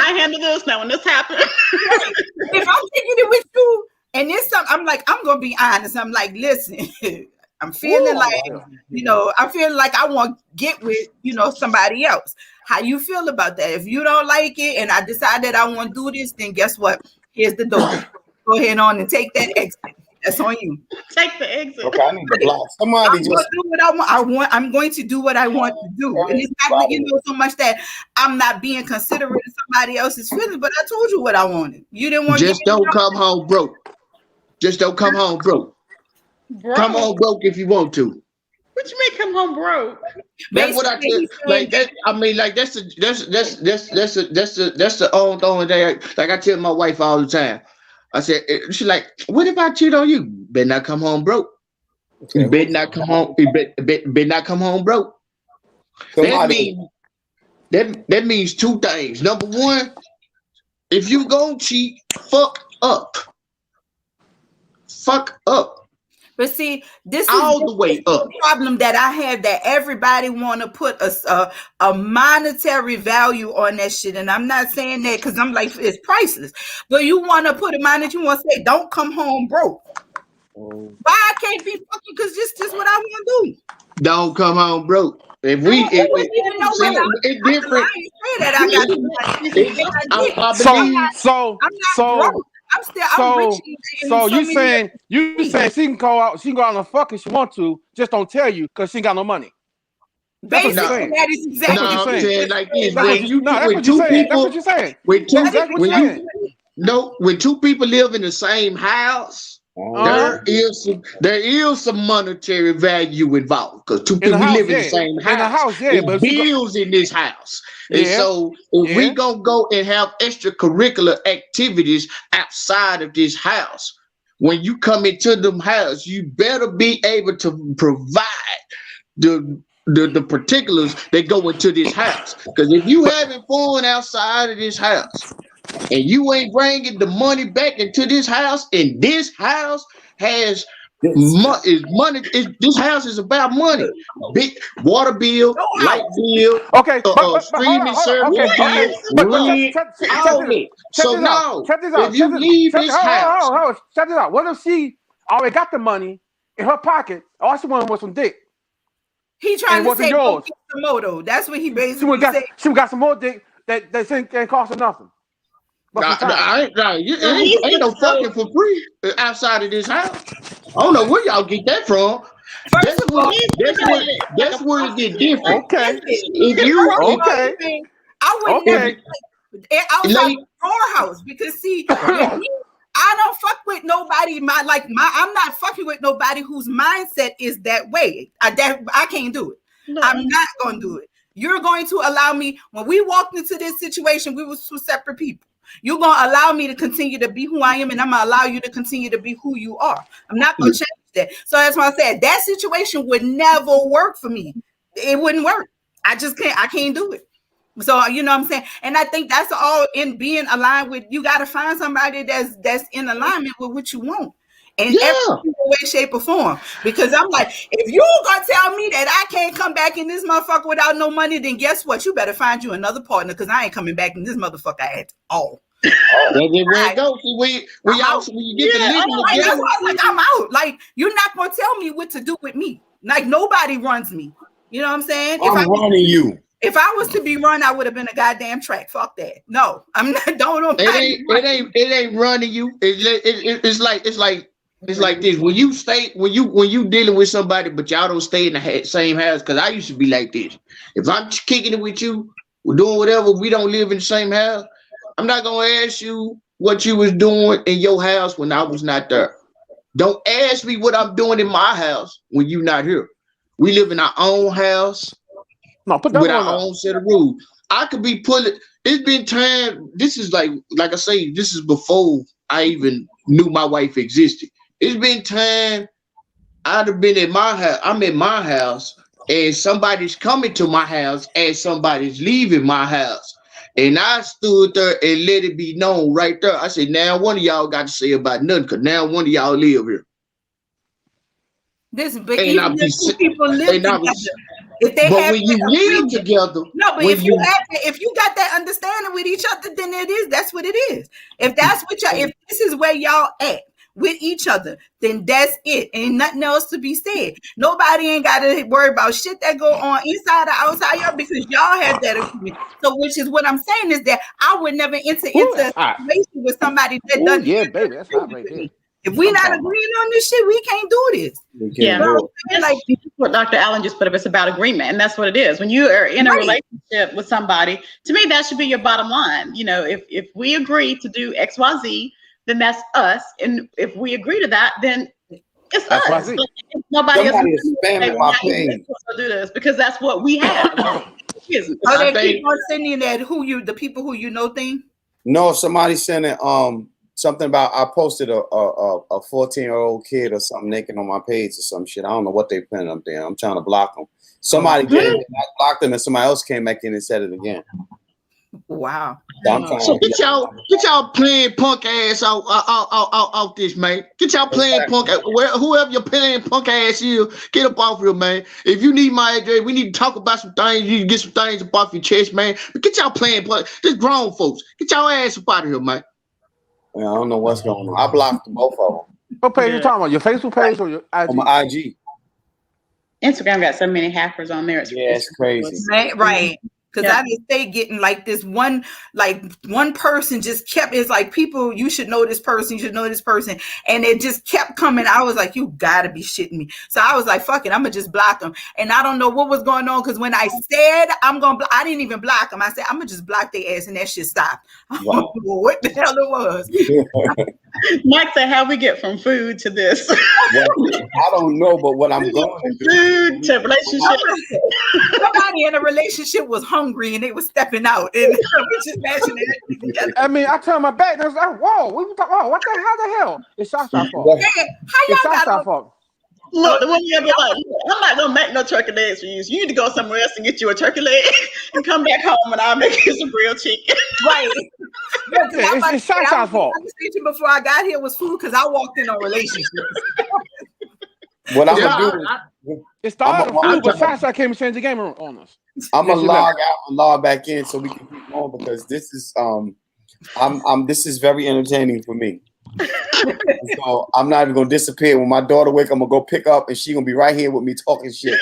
I handle this now when this happens. If I'm kicking it with you, and this something, I'm like, I'm going to be honest. I'm like, listen. I'm feeling I'm feeling like I want to get with, somebody else. How you feel about that? If you don't like it and I decide that I want to do this, then guess what? Here's the door. Go ahead on and take that exit. That's on you. Take the exit. Okay, I need to block somebody. I'm going to do what I want. I'm going to do what I want to do. And it's not, so much that I'm not being considerate of somebody else's feelings, but I told you what I wanted. You didn't want just don't come home broke. Just don't come home broke. Bro. Come on, broke if you want to. What you mean come home broke. That's what I tell. Like that. I mean, like that's the only thing. Like I tell my wife all the time. I said, she's like, what if I cheat on you? Better not come home broke. Okay, You better not come home. You better not come home broke. That means two things. Number one, if you gon' cheat, fuck up. Fuck up. But see, this all is the way up. The problem that I have, that everybody want to put a monetary value on that shit. And I'm not saying that because I'm like, it's priceless. But you want to put a money, you want to say, don't come home broke. Why I can't be fucking, because this is what I want to do. Don't come home broke. If we, it's different. So you saying she can go out and fuck if she want to, just don't tell you because she ain't got no money. Basically, that is exactly what I'm saying. Like this. When two people live in the same house, there is some monetary value involved because two people live in the same house. There's bills in this house. And so if we gonna go and have extracurricular activities outside of this house, when you come into them house, you better be able to provide the particulars that go into this house. Because if you having fun outside of this house and you ain't bringing the money back into this house, and this house has money. This house is about money. Big water bill, light bill, streaming service bill, rent, all that. So now, if you leave this house, check this out. What if she already got the money in her pocket? All she wanted was some dick. He trying to say go get the moto. That's what he basically said. She got some more dick that ain't cost her nothing. Ain't no fucking for free outside of this house. I don't know where y'all get that from. That's where it get different. Okay. I would never. Outside the house, because see, I don't fuck with nobody. I'm not fucking with nobody whose mindset is that way. I can't do it. No. I'm not gonna do it. You're going to allow me, when we walked into this situation, we were two separate people. You're going to allow me to continue to be who I am, and I'm going to allow you to continue to be who you are. I'm not going to change that. So that's why I said that situation would never work for me. It wouldn't work. I can't do it. So, you know what I'm saying? And I think that's all in being aligned with, you got to find somebody that's in alignment with what you want. In every way, shape, or form. Because I'm like, if you gonna tell me that I can't come back in this motherfucker without no money, then guess what? You better find you another partner, because I ain't coming back in this motherfucker at all. That's where it goes. We also, when you get to living together, I'm out. Like, you're not gonna tell me what to do with me. Like, nobody runs me. You know what I'm saying? I'm running you. If I was to be run, I would have been a goddamn track. Fuck that. No, I'm not. It ain't running you. It's like this. When you dealing with somebody, but y'all don't stay in the same house. Because I used to be like this. If I'm kicking it with you, we're doing whatever, we don't live in the same house, I'm not gonna ask you what you was doing in your house when I was not there. Don't ask me what I'm doing in my house when you're not here. We live in our own house with our own set of rules. I could be pulling. It's been time. This is like I say, this is before I even knew my wife existed. It's been time I'd have been in my house. I'm in my house, and somebody's coming to my house, and somebody's leaving my house. And I stood there and let it be known right there. I said, now one of y'all got to say about nothing, because now one of y'all live here. This big people live together. When you live together, no, but if you got that understanding with each other, then that's what it is. If that's what if this is where y'all at with each other, then that's it. Ain't nothing else to be said. Nobody ain't got to worry about shit that go on inside or outside y'all, because y'all have that agreement. So, which is what I'm saying is that I would never enter into a situation with somebody that doesn't. Yeah, baby, that's hot right there. If we're not agreeing on this shit, we can't do this. Like what Dr. Allen just put up, it's about agreement, and that's what it is. When you are in a relationship with somebody, to me, that should be your bottom line. You know, if we agree to do XYZ, then that's us, and if we agree to that, then It's That's what I us. see. If nobody else Somebody is is spamming my page. do this because that's what we have. Oh, I they think- keep on sending that the people who you know thing. No, somebody sent it. Something about I posted a 14-year-old kid or something naked on my page or some shit. I don't know what they put up there. I'm trying to block them. Somebody did. I blocked them, and somebody else came back in and said it again. Wow. So I'm trying So to get y'all playing punk ass off this, man. Get y'all playing punk. Whoever your playing punk ass is, get up off here, man. If you need my address, we need to talk about some things. You need to get some things up off your chest, man. But get y'all playing punk. This grown folks. Get y'all ass up out of here, man. Yeah, I don't know what's going on. I blocked both of them What page you talking about? Your Facebook page or your IG? on my IG. Instagram got so many hackers on there. Yeah, it's crazy. Right. Because Yeah. I just stay getting like this one person just kept, it's like, people, you should know this person, you should know this person. And it just kept coming. I was like, you gotta be shitting me. So I was like, fuck it, I'm gonna just block them. And I don't know what was going on, because when I said I'm gonna I didn't even block them. I said, I'm gonna just block their ass, and that shit stopped. I don't know what the hell it was. Mike said, how we get from food to this? Well, I don't know, but what I'm going to do. Food to relationship. Somebody in a relationship was hungry and they were stepping out, and we just mashing it together. I mean, I turned my back and I was like, whoa, what you talking? Oh, what the hell? The hell? It's Shasha's fault. Hey, how It's y'all Shasha's got fault. Look, the woman will be like, I'm not gonna make no turkey legs for you. So you need to go somewhere else and get you a turkey leg and come back home and I'll make you some grilled chicken. right? Yeah, it's Shasha's fault. The conversation before I got here was food, because I walked in on relationships. What I'm Yeah, gonna do. It started with I'm food, but trying- Shasha came and changed the game on us. I'm gonna Yes, you log out and log back in so we can keep going, because this is this is very entertaining for me. So I'm not even gonna disappear. When my daughter wake, I'm gonna go pick up, and she gonna be right here with me talking shit.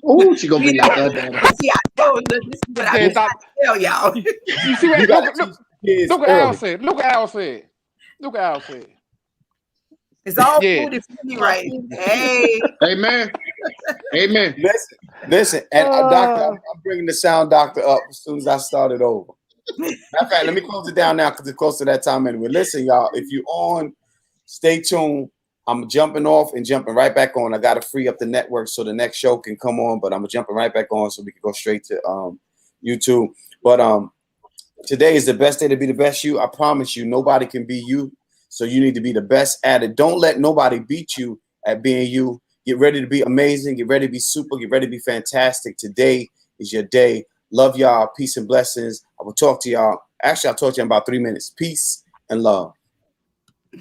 Ooh, she gonna be like that. See, I told you, this is what I was trying to tell y'all. You see what? You gotta Look teach kids what Al early. said. Look what Al said. Look what Al said. It's all Yeah. food is me, right? Hey, Amen. Amen. Listen, and doctor, I'm bringing the sound doctor up as soon as I start it over. Matter of fact, let me close it down now because it's close to that time anyway. Listen, y'all, if you're on, stay tuned. I'm jumping off and jumping right back on. I got to free up the network so the next show can come on, but I'm jumping right back on so we can go straight to YouTube. But today is the best day to be the best you. I promise you, nobody can be you. So you need to be the best at it. Don't let nobody beat you at being you. Get ready to be amazing. Get ready to be super. Get ready to be fantastic. Today is your day. Love y'all. Peace and blessings. I will talk to y'all. Actually, I'll talk to you in about 3 minutes. Peace and love.